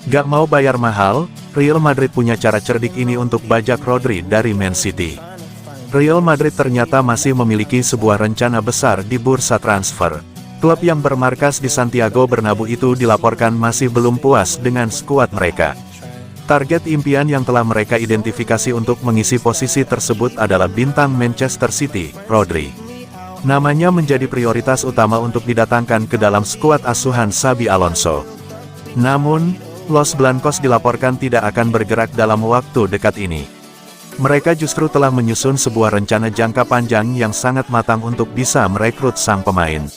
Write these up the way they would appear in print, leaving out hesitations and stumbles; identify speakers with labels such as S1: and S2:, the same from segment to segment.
S1: Gak mau bayar mahal, Real Madrid punya cara cerdik ini untuk bajak Rodri dari Man City. Real Madrid ternyata masih memiliki sebuah rencana besar di bursa transfer. Klub yang bermarkas di Santiago Bernabeu itu dilaporkan masih belum puas dengan skuad mereka. Target impian yang telah mereka identifikasi untuk mengisi posisi tersebut adalah bintang Manchester City, Rodri. Namanya menjadi prioritas utama untuk didatangkan ke dalam skuad asuhan Xabi Alonso. Namun, Los Blancos dilaporkan tidak akan bergerak dalam waktu dekat ini. Mereka justru telah menyusun sebuah rencana jangka panjang yang sangat matang untuk bisa merekrut sang pemain.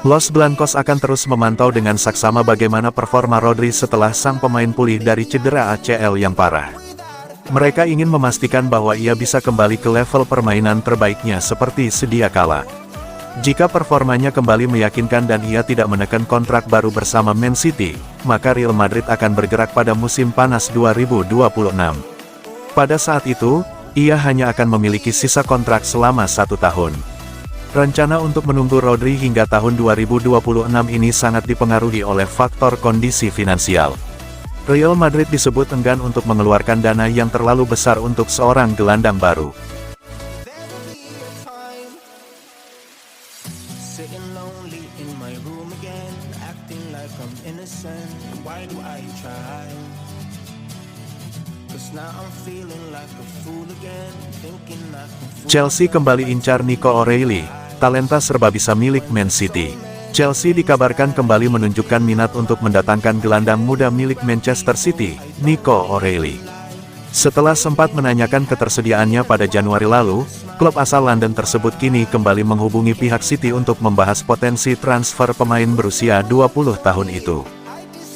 S1: Los Blancos akan terus memantau dengan saksama bagaimana performa Rodri setelah sang pemain pulih dari cedera ACL yang parah. Mereka ingin memastikan bahwa ia bisa kembali ke level permainan terbaiknya seperti sedia kala. Jika performanya kembali meyakinkan dan ia tidak menekan kontrak baru bersama Man City, maka Real Madrid akan bergerak pada musim panas 2026. Pada saat itu, ia hanya akan memiliki sisa kontrak selama 1 tahun. Rencana untuk menunggu Rodri hingga tahun 2026 ini sangat dipengaruhi oleh faktor kondisi finansial. Real Madrid disebut enggan untuk mengeluarkan dana yang terlalu besar untuk seorang gelandang baru. Chelsea kembali incar Nico O'Reilly, talenta serba bisa milik Man City. Chelsea dikabarkan kembali menunjukkan minat untuk mendatangkan gelandang muda milik Manchester City, Nico O'Reilly. Setelah sempat menanyakan ketersediaannya pada Januari lalu, klub asal London tersebut kini kembali menghubungi pihak City untuk membahas potensi transfer pemain berusia 20 tahun itu.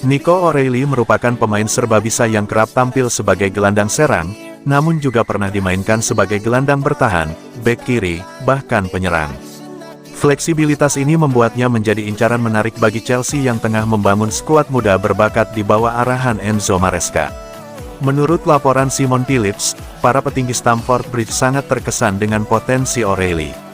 S1: Nico O'Reilly merupakan pemain serba bisa yang kerap tampil sebagai gelandang serang, namun juga pernah dimainkan sebagai gelandang bertahan, bek kiri, bahkan penyerang. Fleksibilitas ini membuatnya menjadi incaran menarik bagi Chelsea yang tengah membangun skuad muda berbakat di bawah arahan Enzo Maresca. Menurut laporan Simon Phillips, para petinggi Stamford Bridge sangat terkesan dengan potensi O'Reilly.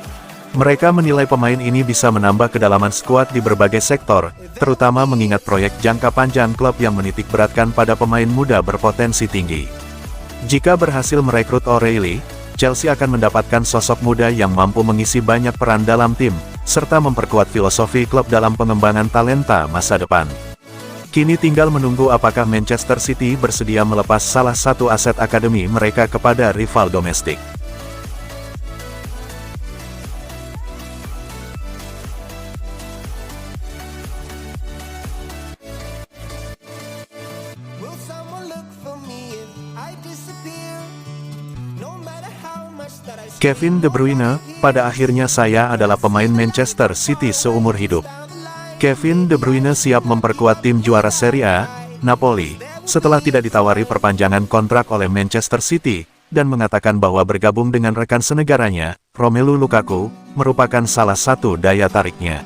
S1: Mereka menilai pemain ini bisa menambah kedalaman skuad di berbagai sektor, terutama mengingat proyek jangka panjang klub yang menitik beratkan pada pemain muda berpotensi tinggi. Jika berhasil merekrut O'Reilly, Chelsea akan mendapatkan sosok muda yang mampu mengisi banyak peran dalam tim, serta memperkuat filosofi klub dalam pengembangan talenta masa depan. Kini tinggal menunggu apakah Manchester City bersedia melepas salah satu aset akademi mereka kepada rival domestik. Kevin De Bruyne, pada akhirnya saya adalah pemain Manchester City seumur hidup. Kevin De Bruyne siap memperkuat tim juara Serie A, Napoli, setelah tidak ditawari perpanjangan kontrak oleh Manchester City, dan mengatakan bahwa bergabung dengan rekan senegaranya, Romelu Lukaku, merupakan salah satu daya tariknya.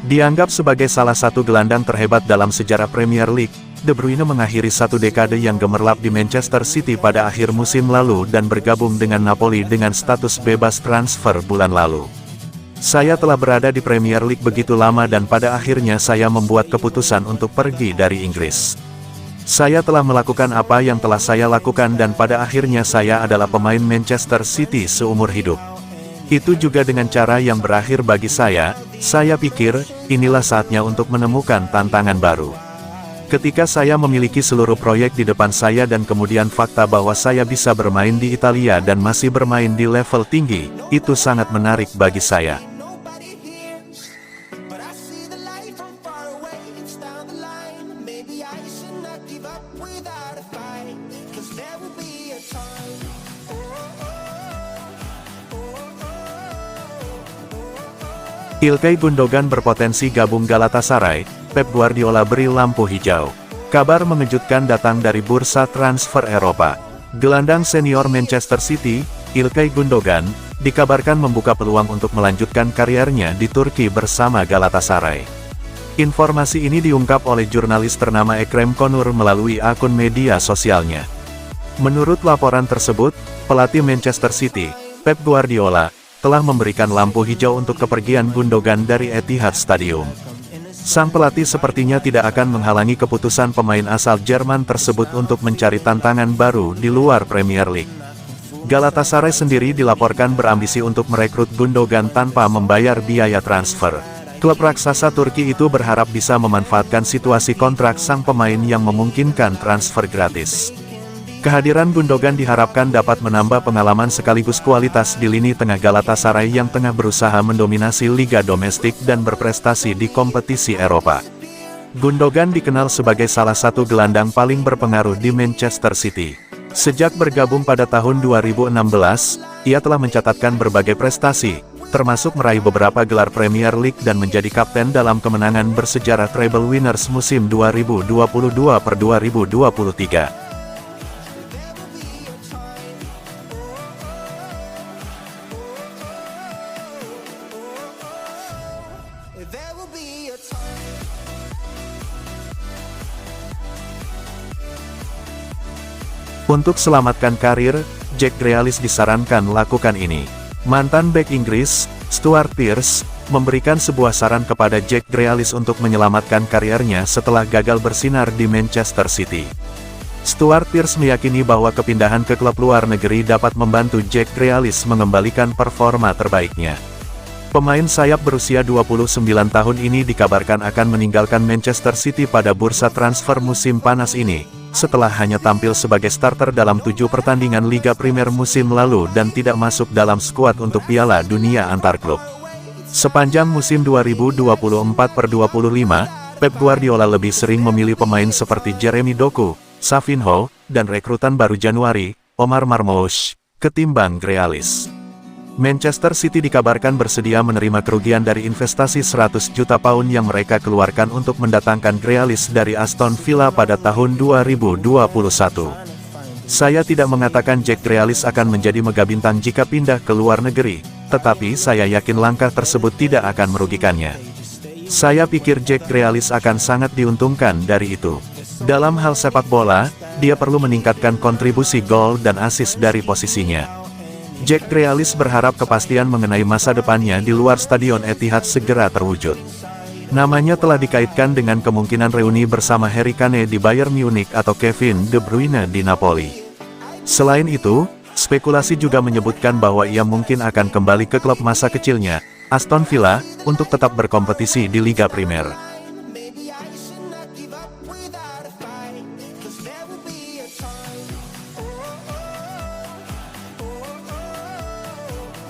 S1: Dianggap sebagai salah satu gelandang terhebat dalam sejarah Premier League, De Bruyne mengakhiri satu dekade yang gemerlap di Manchester City pada akhir musim lalu dan bergabung dengan Napoli dengan status bebas transfer bulan lalu. Saya telah berada di Premier League begitu lama dan pada akhirnya saya membuat keputusan untuk pergi dari Inggris. Saya telah melakukan apa yang telah saya lakukan dan pada akhirnya saya adalah pemain Manchester City seumur hidup. Itu juga dengan cara yang berakhir bagi saya pikir, inilah saatnya untuk menemukan tantangan baru. Ketika saya memiliki seluruh proyek di depan saya dan kemudian fakta bahwa saya bisa bermain di Italia dan masih bermain di level tinggi, itu sangat menarik bagi saya. Ilkay Gundogan berpotensi gabung Galatasaray, Pep Guardiola beri lampu hijau. Kabar mengejutkan datang dari bursa transfer Eropa. Gelandang senior Manchester City, Ilkay Gundogan, dikabarkan membuka peluang untuk melanjutkan kariernya di Turki bersama Galatasaray. Informasi ini diungkap oleh jurnalis ternama Ekrem Konur melalui akun media sosialnya. Menurut laporan tersebut, pelatih Manchester City, Pep Guardiola, telah memberikan lampu hijau untuk kepergian Gundogan dari Etihad Stadium. Sang pelatih sepertinya tidak akan menghalangi keputusan pemain asal Jerman tersebut untuk mencari tantangan baru di luar Premier League. Galatasaray sendiri dilaporkan berambisi untuk merekrut Gundogan tanpa membayar biaya transfer. Klub raksasa Turki itu berharap bisa memanfaatkan situasi kontrak sang pemain yang memungkinkan transfer gratis. Kehadiran Gundogan diharapkan dapat menambah pengalaman sekaligus kualitas di lini tengah Galatasaray yang tengah berusaha mendominasi liga domestik dan berprestasi di kompetisi Eropa. Gundogan dikenal sebagai salah satu gelandang paling berpengaruh di Manchester City. Sejak bergabung pada tahun 2016, ia telah mencatatkan berbagai prestasi, termasuk meraih beberapa gelar Premier League dan menjadi kapten dalam kemenangan bersejarah Treble Winners musim 2022-2023. Untuk selamatkan karir, Jack Grealish disarankan lakukan ini. Mantan bek Inggris, Stuart Pearce, memberikan sebuah saran kepada Jack Grealish untuk menyelamatkan karirnya setelah gagal bersinar di Manchester City. Stuart Pearce meyakini bahwa kepindahan ke klub luar negeri dapat membantu Jack Grealish mengembalikan performa terbaiknya. Pemain sayap berusia 29 tahun ini dikabarkan akan meninggalkan Manchester City pada bursa transfer musim panas ini, setelah hanya tampil sebagai starter dalam 7 pertandingan Liga Premier musim lalu dan tidak masuk dalam skuad untuk Piala Dunia antar klub. Sepanjang musim 2024-25, Pep Guardiola lebih sering memilih pemain seperti Jeremy Doku, Savinho, dan rekrutan baru Januari, Omar Marmoush, ketimbang Grealish. Manchester City dikabarkan bersedia menerima kerugian dari investasi 100 juta pound yang mereka keluarkan untuk mendatangkan Grealish dari Aston Villa pada tahun 2021. Saya tidak mengatakan Jack Grealish akan menjadi mega bintang jika pindah ke luar negeri, tetapi saya yakin langkah tersebut tidak akan merugikannya. Saya pikir Jack Grealish akan sangat diuntungkan dari itu. Dalam hal sepak bola, dia perlu meningkatkan kontribusi gol dan assist dari posisinya. Jack Grealish berharap kepastian mengenai masa depannya di luar Stadion Etihad segera terwujud. Namanya telah dikaitkan dengan kemungkinan reuni bersama Harry Kane di Bayern Munich atau Kevin De Bruyne di Napoli. Selain itu, spekulasi juga menyebutkan bahwa ia mungkin akan kembali ke klub masa kecilnya, Aston Villa, untuk tetap berkompetisi di Liga Primer.